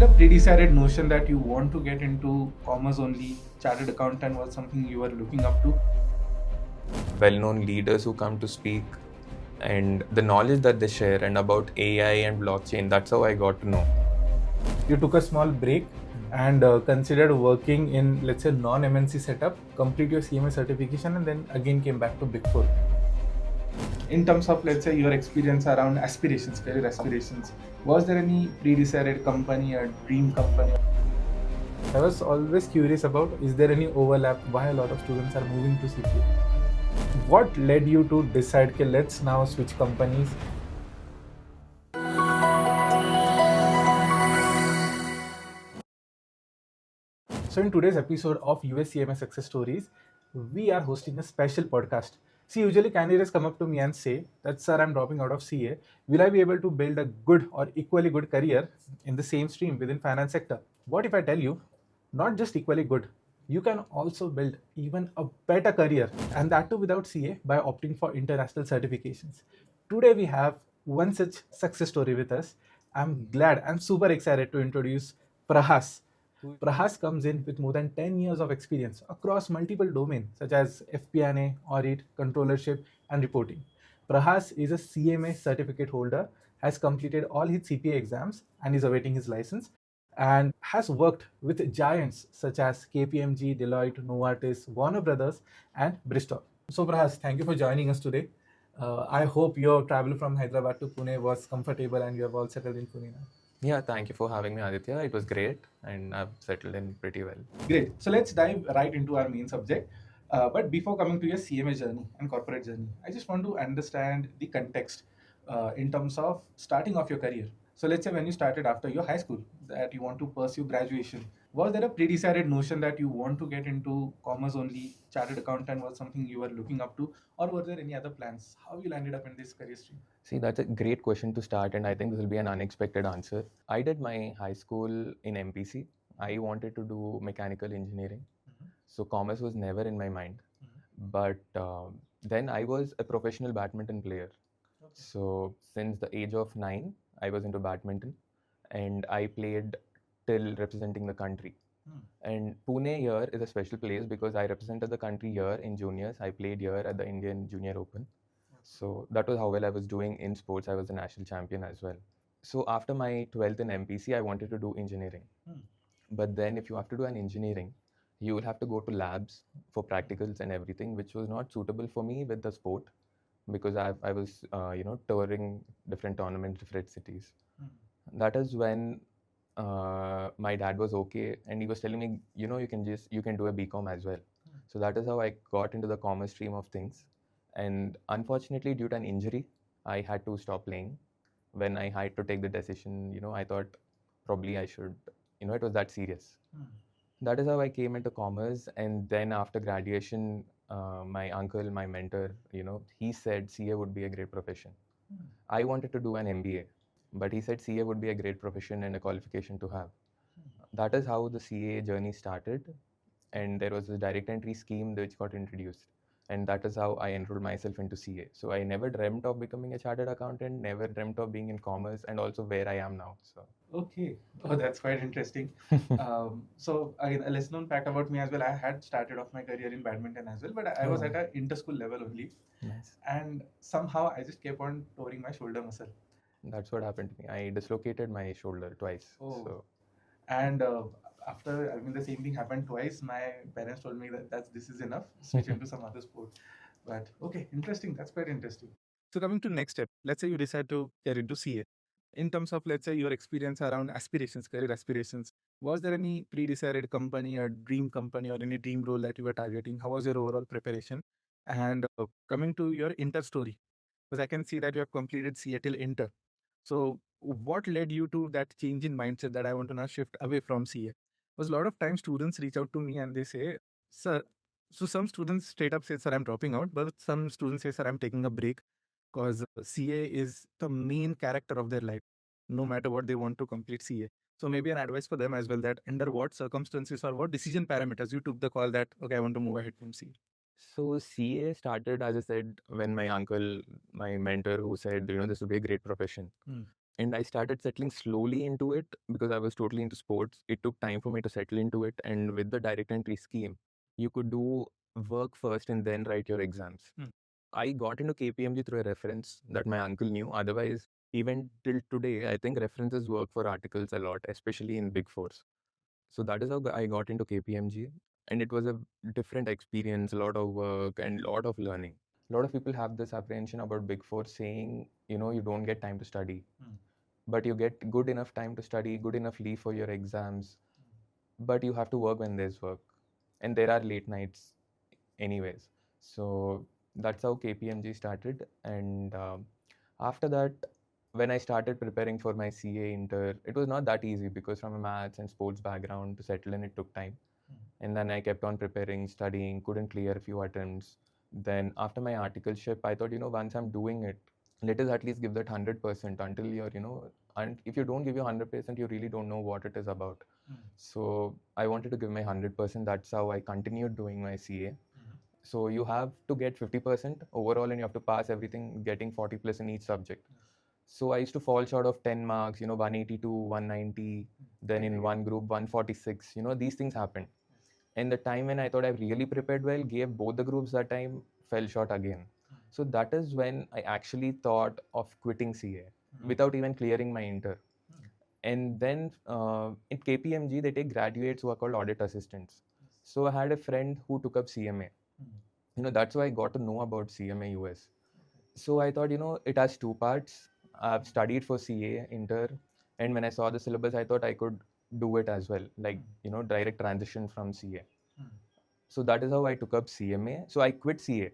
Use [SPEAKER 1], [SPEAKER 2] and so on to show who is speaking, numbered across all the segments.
[SPEAKER 1] there a pre-decided notion that you want to get into commerce only, chartered accountant was something you were looking up to?
[SPEAKER 2] Well-known leaders who come to speak and the knowledge that they share and about AI and blockchain, that's how I got to know.
[SPEAKER 1] You took a small break and considered working in, let's say, non-MNC setup, complete your CMA certification, and then again came back to Big Four. In terms of, let's say, your experience around aspirations, career aspirations, was there any pre-decided company or dream company? I was always curious about, is there any overlap, why a lot of students are moving to CPA? What led you to decide, okay, let's now switch companies? So in today's episode of US CMA Success Stories, we are hosting a special podcast. See, usually candidates come up to me and say that, sir, I'm dropping out of CA. Will I be able to build a good or equally good career in the same stream within finance sector? What if I tell you, not just equally good, you can also build even a better career, and that too without CA by opting for international certifications. Today we have one such success story with us. I'm glad, I'm super excited to introduce Prahas. Prahas comes in with more than 10 years of experience across multiple domains such as FP&A, Audit, Controllership, and reporting. Prahas is a CMA certificate holder, has completed all his CPA exams, and is awaiting his license, and has worked with giants such as KPMG, Deloitte, Novartis, Warner Brothers, and Bristol. So, Prahas, thank you for joining us today. I hope your travel from Hyderabad to Pune was comfortable and you have all settled in Pune now.
[SPEAKER 2] Yeah, thank you for having me, Aditya. It was great and I've settled in pretty well.
[SPEAKER 1] Great. So let's dive right into our main subject. But before coming to your CMA journey and corporate journey, I just want to understand the context in terms of starting off your career. So let's say when you started after your high school that you want to pursue graduation, was there a pre-decided notion that you want to get into commerce only, chartered accountant was something you were looking up to, or were there any other plans? How you landed up in this career stream?
[SPEAKER 2] See, that's a great question to start, and I think this will be an unexpected answer. I did my high school in MPC. I wanted to do mechanical engineering, so commerce was never in my mind. But then I was a professional badminton player. So since the age of 9, I was into badminton, and I played till representing the country. And Pune here is a special place because I represented the country here in juniors. I played here at the Indian Junior Open. So that was how well I was doing in sports. I was a national champion as well. So after my 12th in MPC, I wanted to do engineering. But then if you have to do an engineering, you will have to go to labs for practicals and everything, which was not suitable for me with the sport because I was touring different tournaments, different cities. That is when my dad was okay, and he was telling me, you can do a BCom as well. So that is how I got into the commerce stream of things. And unfortunately, due to an injury, I had to stop playing. When I had to take the decision, I thought probably I should, it was that serious. That is how I came into commerce. And then after graduation, my uncle, my mentor, he said CA would be a great profession. I wanted to do an MBA, but he said CA would be a great profession and a qualification to have. That is how the CA journey started. And there was a direct entry scheme which got introduced. And that is how I enrolled myself into CA. So I never dreamt of becoming a chartered accountant, never dreamt of being in commerce, and also where I am now. So
[SPEAKER 1] Okay. Oh, that's quite interesting. So again, a less known fact about me as well. I had started off my career in badminton as well, but I was at an inter-school level only,
[SPEAKER 2] nice.
[SPEAKER 1] and somehow I just kept on touring my shoulder muscle.
[SPEAKER 2] That's what happened to me. I dislocated my shoulder twice.
[SPEAKER 1] Oh.
[SPEAKER 2] So
[SPEAKER 1] And after, I mean, the same thing happened twice. My parents told me that this is enough. Switch into some other sport. But okay, interesting. That's quite interesting. So coming to next step, let's say you decide to get into CA. In terms of, let's say, your experience around aspirations, career aspirations, was there any pre-decided company or dream company or any dream role that you were targeting? How was your overall preparation? And coming to your inter story, because I can see that you have completed Seattle Inter. So what led you to that change in mindset that I want to now shift away from CA? Because a lot of times students reach out to me and they say, sir, so some students straight up say, sir, I'm dropping out, but some students say, sir, I'm taking a break because CA is the main character of their life, no matter what they want to complete CA. So maybe an advice for them as well, that under what circumstances or what decision parameters you took the call that, okay, I want to move ahead from CA.
[SPEAKER 2] So CA started, as I said, when my uncle, my mentor, who said, this will be a great profession. And I started settling slowly into it because I was totally into sports. It took time for me to settle into it. And with the direct entry scheme, you could do work first and then write your exams. I got into KPMG through a reference that my uncle knew. Otherwise, even till today, I think references work for articles a lot, especially in Big Fours. So that is how I got into KPMG. And it was a different experience, a lot of work and a lot of learning. A lot of people have this apprehension about Big Four saying, you don't get time to study. But you get good enough time to study, good enough leave for your exams. But you have to work when there's work. And there are late nights anyways. So that's how KPMG started. And after that, when I started preparing for my CA inter, it was not that easy because from a maths and sports background to settle in, it took time. And then I kept on preparing, studying, couldn't clear a few attempts. Then after my articleship, I thought, once I'm doing it, let us at least give that 100% until you're, and if you don't give your 100%, you really don't know what it is about. So I wanted to give my 100%. That's how I continued doing my CA. So you have to get 50% overall and you have to pass everything, getting 40 plus in each subject. So I used to fall short of 10 marks, 182, 190, then in one group 146, these things happened. And the time when I thought I've really prepared well, gave both the groups that time, fell short again. So that is when I actually thought of quitting CA without even clearing my inter. And then in KPMG, they take graduates who are called audit assistants. So I had a friend who took up CMA. That's why I got to know about CMA US. So I thought, it has two parts. I've studied for CA inter, and when I saw the syllabus, I thought I could do it as well, like, direct transition from CA. So that is how I took up CMA. So I quit CA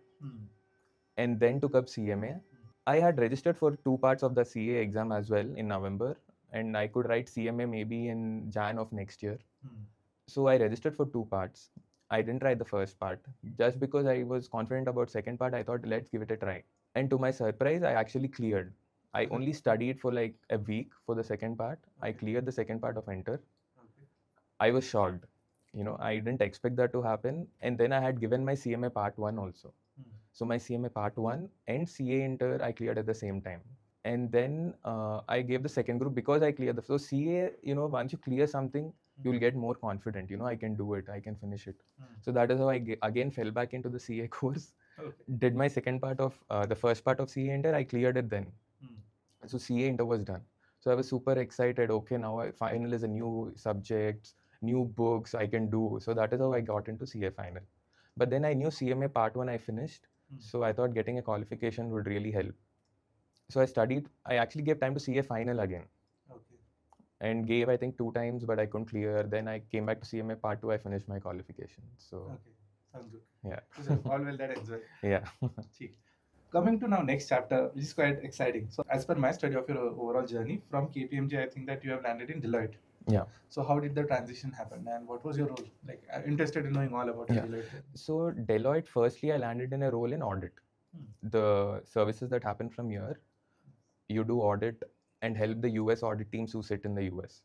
[SPEAKER 2] and then took up CMA. I had registered for two parts of the CA exam as well in November, and I could write CMA maybe in Jan of next year. So I registered for two parts. I didn't try the first part. Just because I was confident about second part, I thought, let's give it a try. And to my surprise, I actually cleared. I only studied for like a week for the second part. I cleared the second part of Enter. I was shocked. I didn't expect that to happen. And then I had given my CMA part 1 also. So my CMA part 1 and CA Inter, I cleared at the same time. And then I gave the second group because I cleared the. So CA, once you clear something, you'll get more confident. I can do it. I can finish it. So that is how I again fell back into the CA course. Did my second part of the first part of CA Inter. I cleared it then. So CA Inter was done. So I was super excited. Okay, now final is a new subjects, new books I can do. So that is how I got into CA final. But then I knew CMA part 1 I finished. So I thought getting a qualification would really help. So I studied. I actually gave time to CA final again. And gave, I think, 2 times, but I couldn't clear. Then I came back to CMA part 2. I finished my qualification. So
[SPEAKER 1] sounds good.
[SPEAKER 2] Yeah.
[SPEAKER 1] So all well that enjoy.
[SPEAKER 2] Yeah.
[SPEAKER 1] Coming to now next chapter, which is quite exciting. So as per my study of your overall journey from KPMG, I think that you have landed in Deloitte.
[SPEAKER 2] Yeah.
[SPEAKER 1] So how did the transition happen and what was your role? Like, I'm interested in knowing all about your Deloitte.
[SPEAKER 2] So Deloitte, firstly, I landed in a role in audit. The services that happen from here, you do audit and help the US audit teams who sit in the US.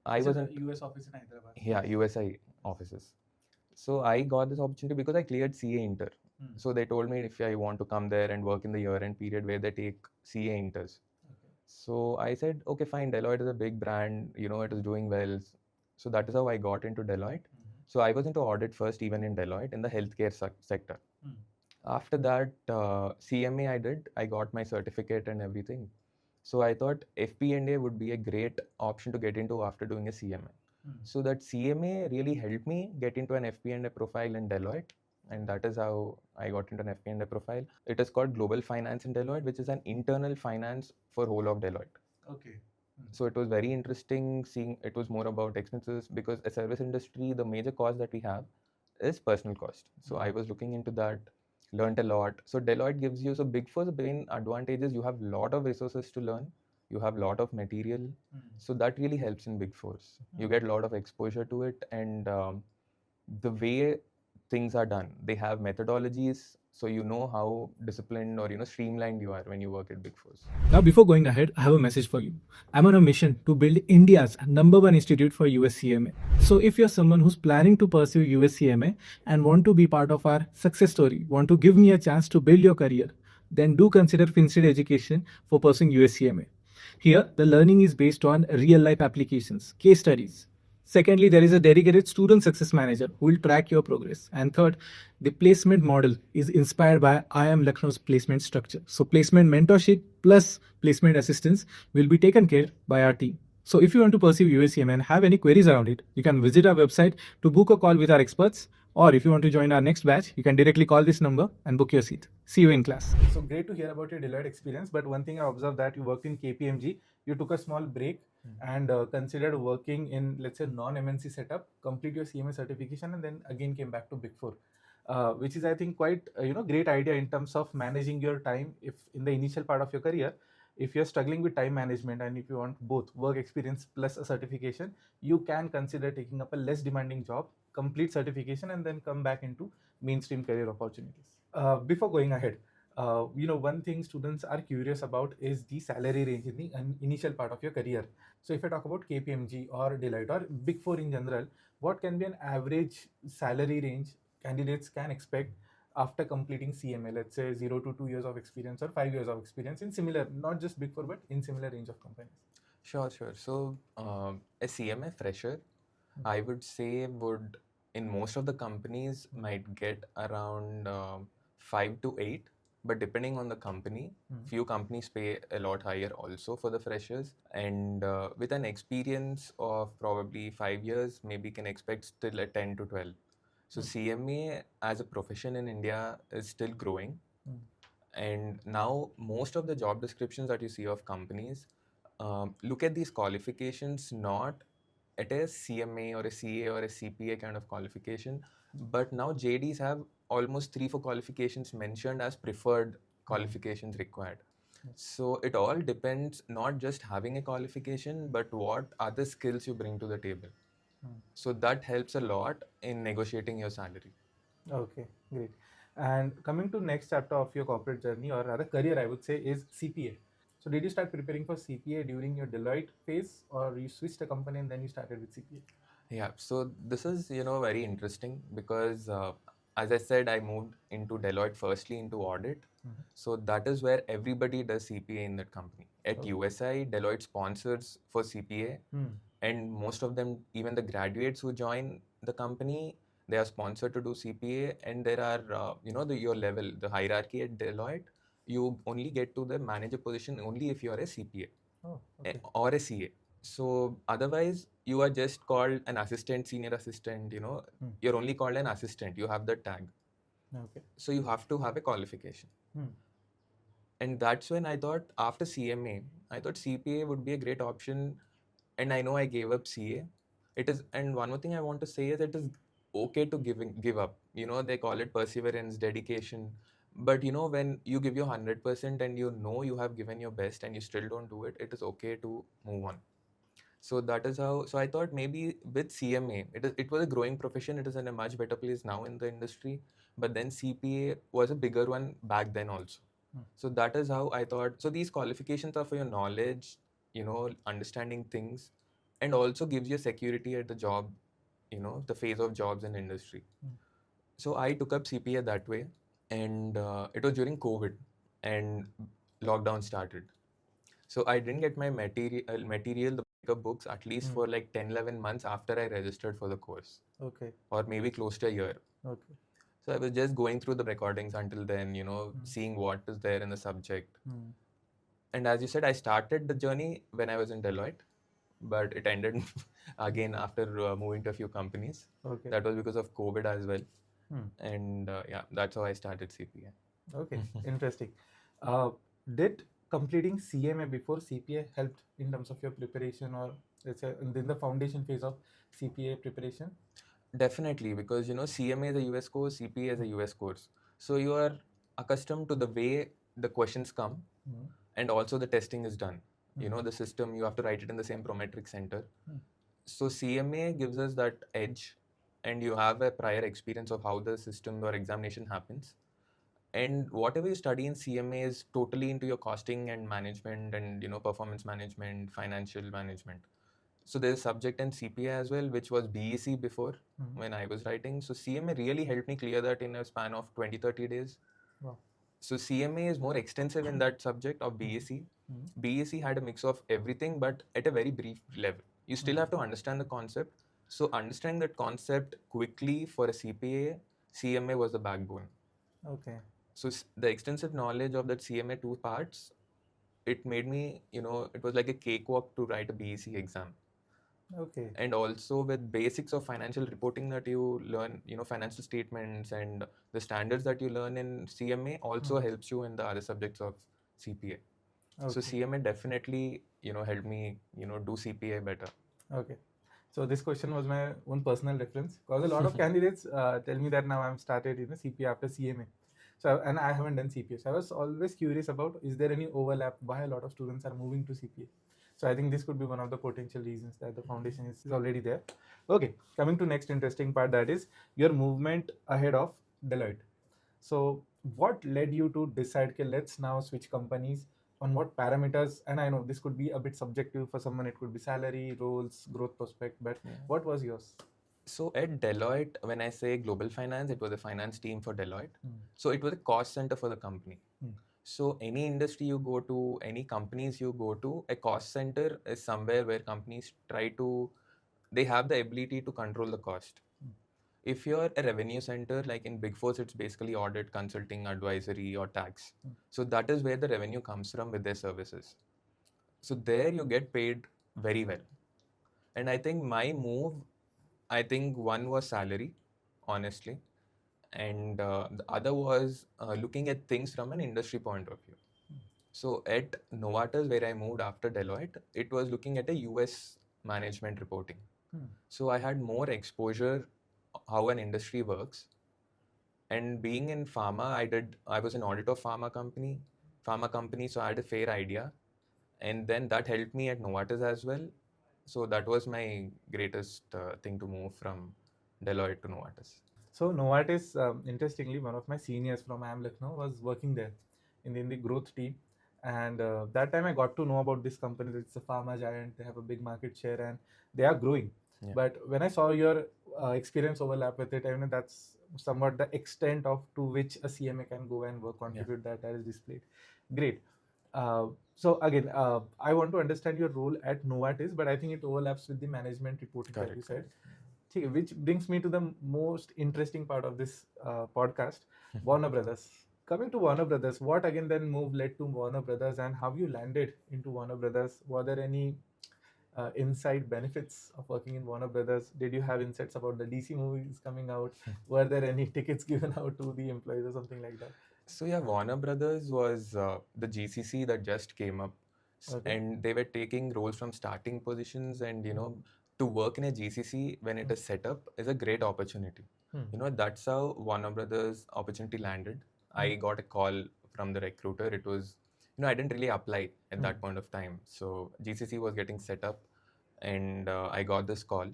[SPEAKER 2] I was in
[SPEAKER 1] US office in Hyderabad.
[SPEAKER 2] Yeah, USI offices. So I got this opportunity because I cleared CA Inter. So they told me if I want to come there and work in the year-end period where they take CA Inters. So I said, okay, fine. Deloitte is a big brand. It is doing well. So that is how I got into Deloitte. So I was into audit first, even in Deloitte, in the healthcare sector. After that, CMA I did. I got my certificate and everything. So I thought FP&A would be a great option to get into after doing a CMA. So that CMA really helped me get into an FP&A profile in Deloitte. And that is how I got into an FP&A profile. It is called Global Finance in Deloitte, which is an internal finance for whole of Deloitte.
[SPEAKER 1] Okay.
[SPEAKER 2] So it was very interesting seeing it was more about expenses because a service industry, the major cost that we have is personal cost. So I was looking into that, learned a lot. So Deloitte gives you, so Big Four's main advantage is you have a lot of resources to learn. You have a lot of material. So that really helps in Big Fours. You get a lot of exposure to it and the way things are done. They have methodologies, so you know how disciplined or streamlined you are when you work at Big Fours.
[SPEAKER 1] Now, before going ahead, I have a message for you. I'm on a mission to build India's #1 institute for US CMA. So if you're someone who's planning to pursue US CMA and want to be part of our success story, want to give me a chance to build your career, then do consider FinStreet education for pursuing US CMA.
[SPEAKER 3] Here, the learning is based on real life applications, case studies. Secondly, there is a dedicated student success manager who will track your progress. And third, the placement model is inspired by IIM Lucknow's placement structure. So placement mentorship plus placement assistance will be taken care by our team. So if you want to pursue USCM and have any queries around it, you can visit our website to book a call with our experts. Or if you want to join our next batch, you can directly call this number and book your seat. See you in class.
[SPEAKER 1] So great to hear about your Deloitte experience. But one thing I observed that you worked in KPMG, you took a small break and considered working in, let's say, non-MNC setup, complete your CMA certification, and then again came back to Big Four, which is, I think, quite great idea in terms of managing your time. If in the initial part of your career, if you're struggling with time management and if you want both work experience plus a certification, you can consider taking up a less demanding job, complete certification, and then come back into mainstream career opportunities. Before going ahead, one thing students are curious about is the salary range in the initial part of your career. So if I talk about KPMG or Deloitte or Big Four in general, what can be an average salary range candidates can expect after completing CMA, let's say 0 to 2 years of experience or 5 years of experience in similar, not just Big Four, but in similar range of companies?
[SPEAKER 2] Sure. So, a CMA fresher, I would say, would in most of the companies might get around 5 to 8, but depending on the company, few companies pay a lot higher also for the freshers, and with an experience of probably 5 years, maybe can expect still a 10 to 12. So CMA as a profession in India is still growing, and now most of the job descriptions that you see of companies look at these qualifications not at a CMA or a CA or a CPA kind of qualification, but now JDs have almost 3-4 qualifications mentioned as preferred qualifications required. So it all depends not just having a qualification, but what other skills you bring to the table. So that helps a lot in negotiating your salary.
[SPEAKER 1] Okay, great. And coming to next chapter of your corporate journey or rather career, I would say, is CPA. So did you start preparing for CPA during your Deloitte phase, or you switched a company and then you started with CPA?
[SPEAKER 2] Yeah, so this is, very interesting because as I said, I moved into Deloitte firstly into audit. So that is where everybody does CPA in that company. At USI, Deloitte sponsors for CPA, and most of them, even the graduates who join the company, they are sponsored to do CPA. And there are, your level, the hierarchy at Deloitte, you only get to the manager position only if you are a CPA or a CA. So otherwise, you are just called an assistant, senior assistant, you're only called an assistant. You have the tag.
[SPEAKER 1] Okay.
[SPEAKER 2] So you have to have a qualification. And that's when I thought after CMA, I thought CPA would be a great option. And I know I gave up CA. It is, and one more thing I want to say is it is okay to give up. They call it perseverance, dedication. But when you give your 100% and you have given your best and you still don't do it, it is okay to move on. So that is how. So I thought maybe with CMA, it was a growing profession. It is in a much better place now in the industry. But then CPA was a bigger one back then also. So that is how I thought. So these qualifications are for your knowledge, understanding things, and also gives you security at the job, the phase of jobs in industry. So I took up CPA that way, and it was during COVID, and lockdown started. So I didn't get my material, the backup books, at least for like 10-11 months after I registered for the course.
[SPEAKER 1] Okay.
[SPEAKER 2] Or maybe close to a year.
[SPEAKER 1] Okay.
[SPEAKER 2] So I was just going through the recordings until then, seeing what is there in the subject. And as you said, I started the journey when I was in Deloitte, but it ended again after moving to a few companies.
[SPEAKER 1] Okay.
[SPEAKER 2] That was because of COVID as well. And that's how I started CPA.
[SPEAKER 1] Okay, interesting. Did completing CMA before CPA helped in terms of your preparation, or let's say in the foundation phase of CPA preparation?
[SPEAKER 2] Definitely, because CMA is a US course, CPA is a US course. So you are accustomed to the way the questions come, and also the testing is done. The system, you have to write it in the same Prometric center. So CMA gives us that edge, and you have a prior experience of how the system or examination happens. And whatever you study in CMA is totally into your costing and management and performance management, financial management. So there's a subject in CPA as well, which was BEC before when I was writing. So CMA really helped me clear that in a span of 20-30 days.
[SPEAKER 1] Wow.
[SPEAKER 2] So CMA is more extensive in that subject of BEC. BAC had a mix of everything, but at a very brief level. You still have to understand the concept. So understanding that concept quickly for a CPA, CMA was the backbone.
[SPEAKER 1] Okay.
[SPEAKER 2] So the extensive knowledge of that CMA two parts, it made me, it was like a cakewalk to write a BAC exam.
[SPEAKER 1] Okay.
[SPEAKER 2] And also with basics of financial reporting that you learn, financial statements and the standards that you learn in CMA also helps you in the other subjects of CPA. So
[SPEAKER 1] Okay.
[SPEAKER 2] CMA definitely, helped me, do CPA better.
[SPEAKER 1] Okay. So this question was my own personal reference because a lot of candidates tell me that now I'm started in a CPA after CMA. So and I haven't done CPA. So I was always curious about is there any overlap? Why a lot of students are moving to CPA? So I think this could be one of the potential reasons that the foundation is already there. Okay, coming to next interesting part, that is your movement ahead of Deloitte. So what led you to decide, okay, let's now switch companies, on what parameters? And I know this could be a bit subjective for someone, it could be salary, roles, growth prospect, but what was yours?
[SPEAKER 2] So at Deloitte, when I say global finance, it was a finance team for Deloitte. So it was a cost center for the company. So any industry you go to, any companies you go to, a cost center is somewhere where companies they have the ability to control the cost. If you're a revenue center, like in Big Four, it's basically audit, consulting, advisory, or tax. So that is where the revenue comes from with their services. So there you get paid very well. And I think my move, one was salary, honestly. And the other was looking at things from an industry point of view. So at Novartis, where I moved after Deloitte, it was looking at a US management reporting. So I had more exposure how an industry works. And being in pharma, I was an audit of pharma company, so I had a fair idea. And then that helped me at Novartis as well. So that was my greatest thing to move from Deloitte to Novartis.
[SPEAKER 1] So Novartis, interestingly, one of my seniors from IIM Lucknow was working there in the growth team. And that time I got to know about this company. It's a pharma giant. They have a big market share and they are growing.
[SPEAKER 2] Yeah.
[SPEAKER 1] But when I saw your experience overlap with it, I mean, that's somewhat the extent of to which a CMA can go and work, contribute, that is displayed. Great. So again, I want to understand your role at Novartis, but I think it overlaps with the management reporting that you said. Okay, which brings me to the most interesting part of this podcast, Warner Brothers. Coming to Warner Brothers, what again then move led to Warner Brothers and how you landed into Warner Brothers? Were there any inside benefits of working in Warner Brothers? Did you have insights about the DC movies coming out? Were there any tickets given out to the employees or something like that?
[SPEAKER 2] So yeah, Warner Brothers was the GCC that just came up. And they were taking roles from starting positions, and to work in a GCC when it is set up is a great opportunity. That's how Warner Brothers opportunity landed. I got a call from the recruiter. It was, I didn't really apply at that point of time. So GCC was getting set up, and I got this call.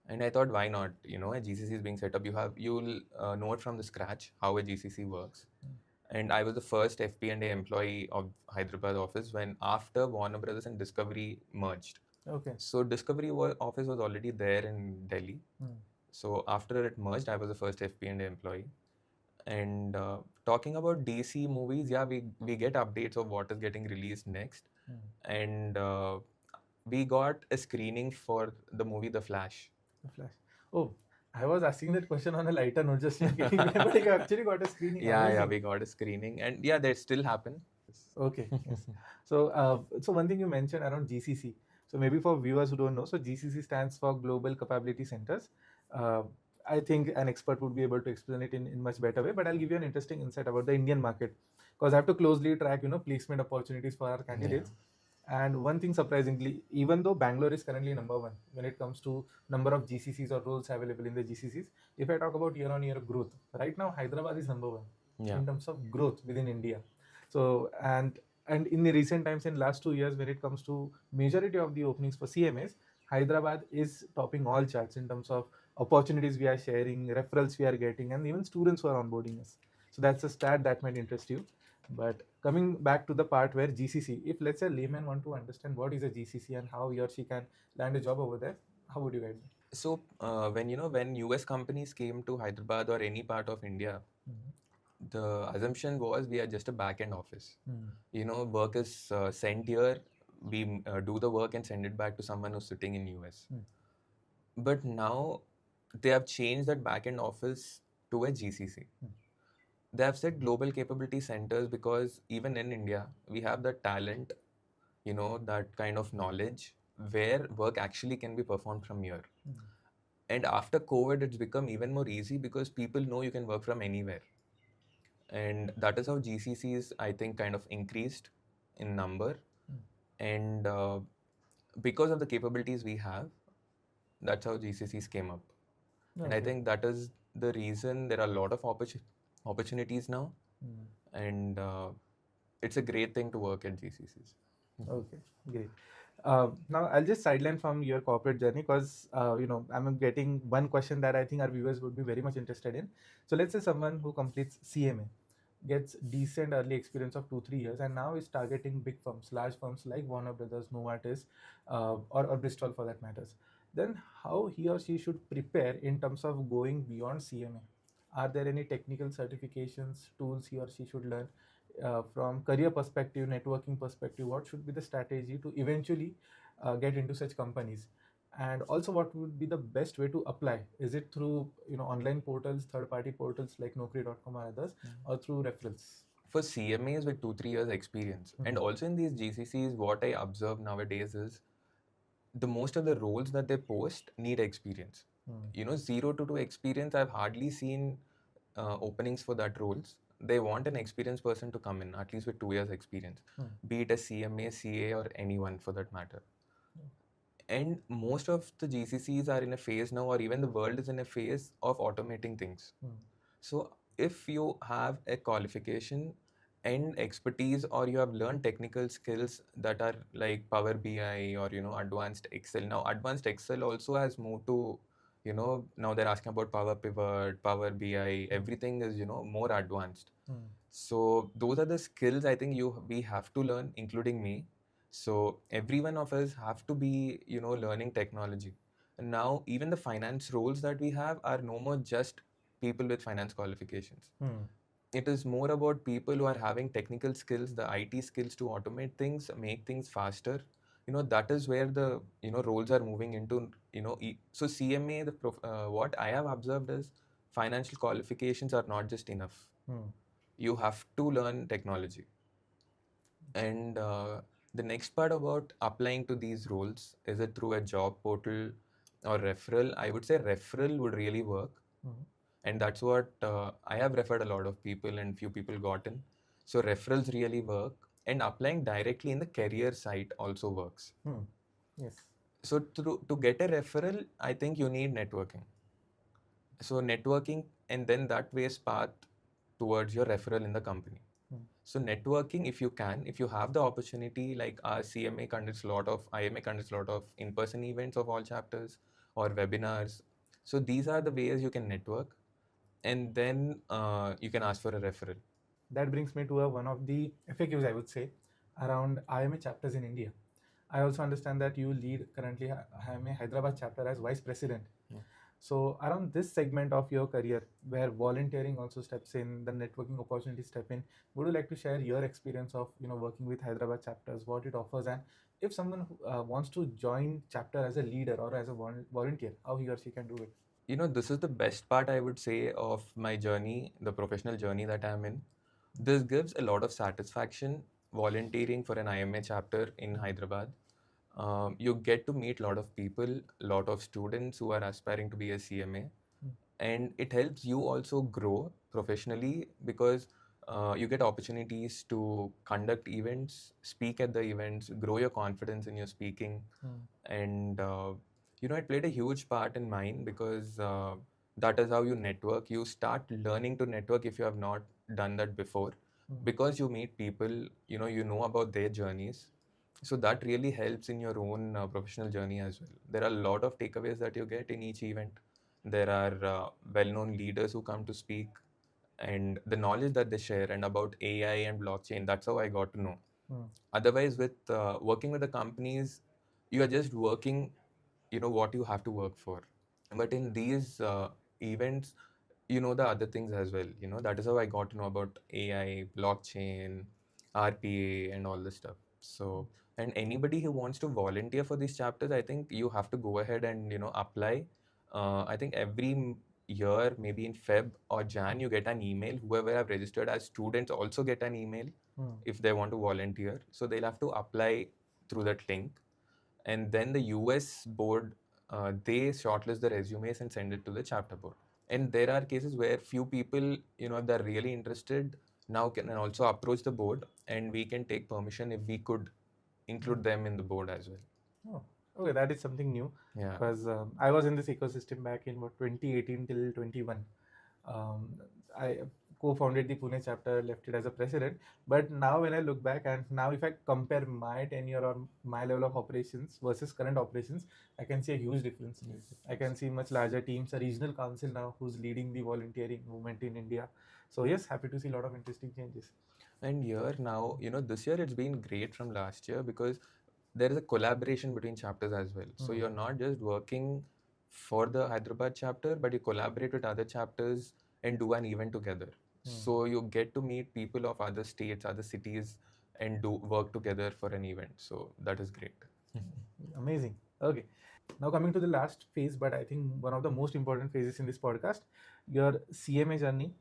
[SPEAKER 2] And I thought, why not? A GCC is being set up. You'll know it from the scratch how a GCC works. And I was the first FP&A employee of Hyderabad office when after Warner Brothers and Discovery merged.
[SPEAKER 1] Okay.
[SPEAKER 2] So Discovery office was already there in Delhi. So after it merged, I was the first FP&A employee. And talking about DC movies, yeah, we get updates of what is getting released next. And we got a screening for the movie The Flash.
[SPEAKER 1] The Flash. Oh, I was asking that question on a lighter note, just checking. But you actually got a screening.
[SPEAKER 2] Yeah, we got a screening, and yeah, they still happen.
[SPEAKER 1] Okay. Yes. So, so one thing you mentioned around GCC. So maybe for viewers who don't know, so GCC stands for Global Capability Centers. I think an expert would be able to explain it in much better way. But I'll give you an interesting insight about the Indian market because I have to closely track, placement opportunities for our candidates. Yeah. And one thing surprisingly, even though Bangalore is currently number one when it comes to number of GCCs or roles available in the GCCs, if I talk about year-on-year growth, right now Hyderabad is number one in terms of growth within India. So and in the recent times, in last 2 years, when it comes to majority of the openings for CMAs, Hyderabad is topping all charts in terms of opportunities we are sharing, referrals we are getting, and even students who are onboarding us. So that's a stat that might interest you. But coming back to the part where GCC, if let's say a layman want to understand what is a GCC and how he or she can land a job over there, how would you guide them?
[SPEAKER 2] So when US companies came to Hyderabad or any part of India, the assumption was we are just a back-end office.
[SPEAKER 1] Hmm.
[SPEAKER 2] You know, work is sent here, we do the work and send it back to someone who's sitting in US.
[SPEAKER 1] Hmm.
[SPEAKER 2] But now they have changed that back-end office to a GCC.
[SPEAKER 1] Hmm.
[SPEAKER 2] They have said global capability centers because even in India, we have the talent, you know, that kind of knowledge where work actually can be performed from here.
[SPEAKER 1] Hmm.
[SPEAKER 2] And after COVID, it's become even more easy because people know you can work from anywhere. And that is how GCCs, I think, kind of increased in number.
[SPEAKER 1] Hmm.
[SPEAKER 2] And because of the capabilities we have, that's how GCCs came up. And I
[SPEAKER 1] Okay.
[SPEAKER 2] think that is the reason there are a lot of opportunities now.
[SPEAKER 1] Hmm.
[SPEAKER 2] And it's a great thing to work at GCCs.
[SPEAKER 1] Okay, great. Now I'll just sideline from your corporate journey because I'm getting one question that I think our viewers would be very much interested in. So let's say someone who completes CMA gets decent early experience of 2-3 years and now is targeting big firms, large firms like Warner Brothers, Novartis, or Bristol for that matters. Then how he or she should prepare in terms of going beyond CMA? Are there any technical certifications, tools he or she should learn? From career perspective, networking perspective, what should be the strategy to eventually get into such companies? And also, what would be the best way to apply? Is it through online portals, third-party portals like Naukri.com or others, or through referrals?
[SPEAKER 2] For CMAs with 2-3 years experience, and also in these GCCs, what I observe nowadays is the most of the roles that they post need experience. You know, 0 to 2 experience, I've hardly seen openings for that roles. They want an experienced person to come in, at least with 2 years experience, be it a CMA, CA, or anyone for that matter. And most of the GCCs are in a phase now, or even the world is in a phase of automating things. So if you have a qualification and expertise, or you have learned technical skills that are like Power BI or advanced Excel. Now advanced Excel also has moved to, now they're asking about Power Pivot, Power BI. Everything is more advanced. So those are the skills I think we have to learn, including me. So every one of us have to be learning technology. And now even the finance roles that we have are no more just people with finance qualifications. It is more about people who are having technical skills, the IT skills to automate things, make things faster. That is where the roles are moving into. So CMA, what I have observed is financial qualifications are not just enough. You have to learn technology. And the next part about applying to these roles, is it through a job portal or referral? I would say referral would really work. And that's what I have referred a lot of people, and few people got in. So referrals really work, and applying directly in the career site also works.
[SPEAKER 1] Yes.
[SPEAKER 2] So to get a referral, I think you need networking. So networking, and then that ways path towards your referral in the company. So networking, if you have the opportunity, like our CMA conducts a lot of, IMA conducts a lot of in-person events of all chapters or webinars. So these are the ways you can network, and then you can ask for a referral.
[SPEAKER 1] That brings me to one of the FAQs, I would say, around IMA chapters in India. I also understand that you lead currently IMA Hyderabad chapter as vice president. So around this segment of your career, where volunteering also steps in, the networking opportunities step in, would you like to share your experience of working with Hyderabad chapters, what it offers, and if someone wants to join chapter as a leader or as a volunteer, how he or she can do it?
[SPEAKER 2] This is the best part, I would say, of my journey, the professional journey that I'm in. This gives a lot of satisfaction, volunteering for an IMA chapter in Hyderabad. You get to meet a lot of people, a lot of students who are aspiring to be a CMA. And it helps you also grow professionally, because you get opportunities to conduct events, speak at the events, grow your confidence in your speaking. And it played a huge part in mine, because that is how you network. You start learning to network if you have not done that before, because you meet people, you know about their journeys. So that really helps in your own professional journey as well. There are a lot of takeaways that you get in each event. There are well-known leaders who come to speak, and the knowledge that they share, and about AI and blockchain, that's how I got to know. Otherwise, with working with the companies, you are just working, what you have to work for. But in these events, you know the other things as well. You know, that is how I got to know about AI, blockchain, RPA, and all this stuff. So, and anybody who wants to volunteer for these chapters, I think you have to go ahead and, you know, apply. I think every year, maybe in Feb or Jan, you get an email. Whoever have registered as students also get an email if they want to volunteer. So they'll have to apply through that link. And then the US board, they shortlist the resumes and send it to the chapter board. And there are cases where few people, you know, they're really interested, now can also approach the board, and we can take permission if we could include them in the board as well.
[SPEAKER 1] Oh, okay, that is something new.
[SPEAKER 2] Yeah.
[SPEAKER 1] Because I was in this ecosystem back in 2018 till 21. I co-founded the Pune chapter, left it as a president. But now when I look back, and now if I compare my tenure or my level of operations versus current operations, I can see a huge difference. I can see much larger teams, a regional council now who's leading the volunteering movement in India. So yes, happy to see a lot of interesting changes.
[SPEAKER 2] And here now, you know, this year it's been great from last year because there is a collaboration between chapters as well. So you're not just working for the Hyderabad chapter, but you collaborate with other chapters and do an event together. So you get to meet people of other states, other cities, and do work together for an event. So that is great.
[SPEAKER 1] Amazing. Okay. Now coming to the last phase, but I think one of the most important phases in this podcast, your CMA journey.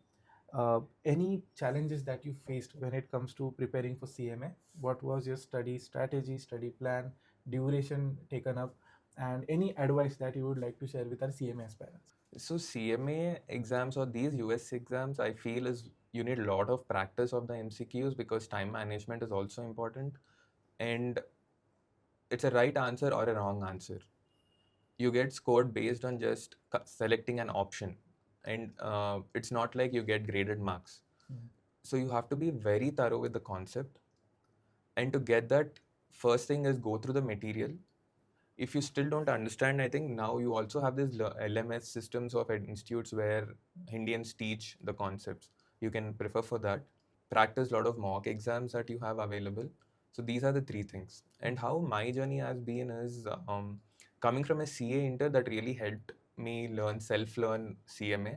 [SPEAKER 1] Any challenges that you faced when it comes to preparing for CMA? What was your study strategy, study plan, duration taken up, and any advice that you would like to share with our CMA aspirants?
[SPEAKER 2] So CMA exams or these US exams, I feel is you need a lot of practice of the MCQs because time management is also important, and it's a right answer or a wrong answer. You get scored based on just selecting an option, and it's not like you get graded marks. So you have to be very thorough with the concept, and to get that, first thing is go through the material. If you still don't understand, I think now you also have these LMS systems of institutes where Indians teach the concepts. You can prefer for that. Practice a lot of mock exams that you have available. So these are the three things. And how my journey has been is coming from a CA inter that really helped me self-learn CMA.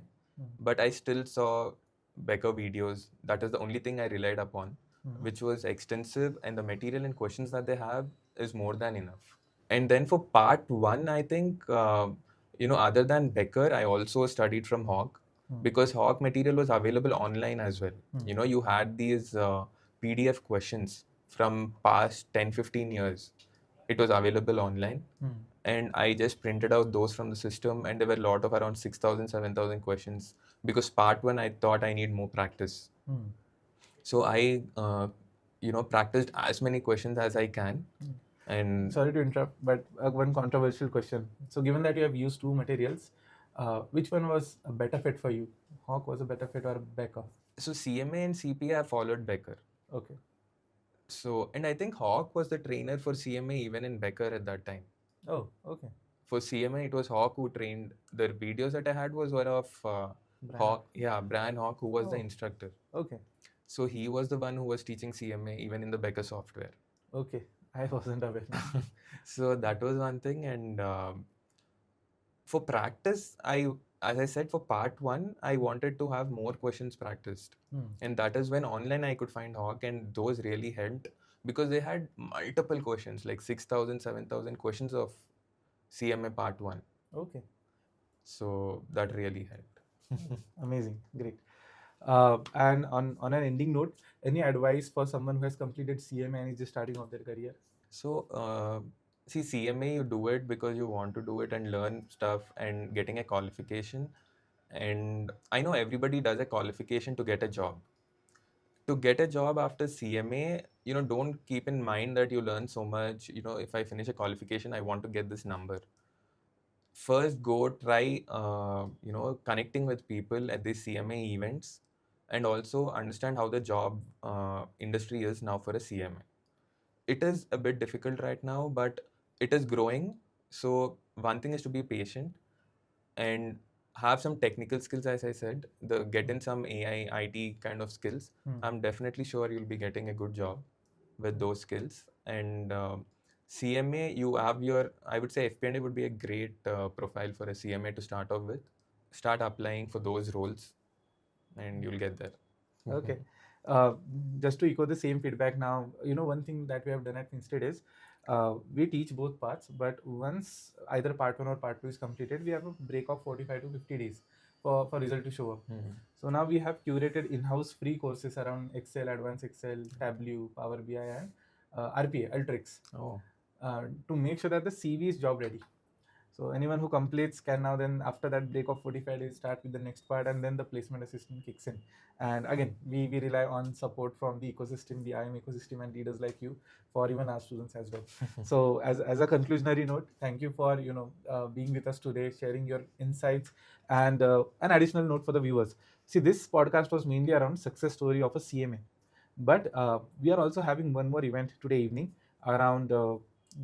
[SPEAKER 2] But I still saw Becker videos. That is the only thing I relied upon, which was extensive, and the material and questions that they have is more than enough. And then for part one, I think, other than Becker, I also studied from Hock because Hock material was available online as well. You know, you had these PDF questions from past 10, 15 years. It was available online. And I just printed out those from the system, and there were a lot of around 6,000, 7,000 questions because part one, I thought I need more practice. So I, practiced as many questions as I can. And
[SPEAKER 1] sorry to interrupt, but one controversial question. So given that you have used two materials, which one was a better fit for you? Hock was a better fit or Becker?
[SPEAKER 2] So CMA and CPA, I followed Becker.
[SPEAKER 1] Okay.
[SPEAKER 2] So, and I think Hock was the trainer for CMA even in Becker at that time.
[SPEAKER 1] Oh, okay.
[SPEAKER 2] For CMA, it was Hock who trained. The videos that I had were of Hock, Brian Hock, who was the instructor.
[SPEAKER 1] Okay.
[SPEAKER 2] So he was the one who was teaching CMA even in the Becker software.
[SPEAKER 1] Okay, I wasn't aware.
[SPEAKER 2] So that was one thing. And for practice, as I said, for part one, I wanted to have more questions practiced. And that is when online I could find Hock, and those really helped because they had multiple questions, like 6,000, 7,000 questions of CMA part one.
[SPEAKER 1] Okay.
[SPEAKER 2] So that really helped.
[SPEAKER 1] Amazing, great. And on an ending note, any advice for someone who has completed CMA and is just starting off their career?
[SPEAKER 2] So, see, CMA, you do it because you want to do it and learn stuff and getting a qualification. And I know everybody does a qualification to get a job. To get a job after CMA, don't keep in mind that you learn so much. If I finish a qualification, I want to get this number. First, go try, connecting with people at these CMA events, and also understand how the job industry is now for a CMA. It is a bit difficult right now, but it is growing. So one thing is to be patient and have some technical skills, as I said, get in some AI, IT kind of skills. I'm definitely sure you'll be getting a good job with those skills. And CMA, you have I would say FP&A would be a great profile for a CMA to start off with. start applying for those roles and you'll get there.
[SPEAKER 1] Okay. Just to echo the same feedback now, one thing that we have done at FinStreet is we teach both parts, but once either part 1 or part 2 is completed, we have a break of 45 to 50 days for result to show up. So now we have curated in-house free courses around Excel, Advanced Excel, Tableau, PowerBI, and RPA, Ultrix,
[SPEAKER 2] Oh,
[SPEAKER 1] to make sure that the CV is job ready. So anyone who completes can now then after that break of 45 days start with the next part, and then the placement assistant kicks in. And again, we rely on support from the ecosystem, the IM ecosystem, and leaders like you for even our students as well. So as a conclusionary note, thank you for being with us today, sharing your insights, and an additional note for the viewers. See, this podcast was mainly around success story of a CMA, but we are also having one more event today evening around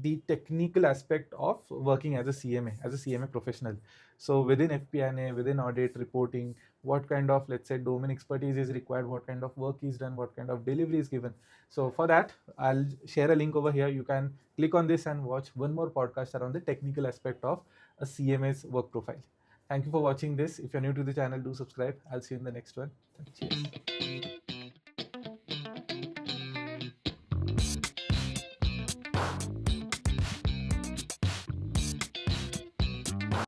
[SPEAKER 1] the technical aspect of working as a CMA professional. So within FP&A, within audit reporting, what kind of, let's say, domain expertise is required, what kind of work is done, what kind of delivery is given. So for that, I'll share a link over here. You can click on this and watch one more podcast around the technical aspect of a CMA's work profile. Thank you for watching this. If you're new to the channel, do subscribe. I'll see you in the next one. Cheers.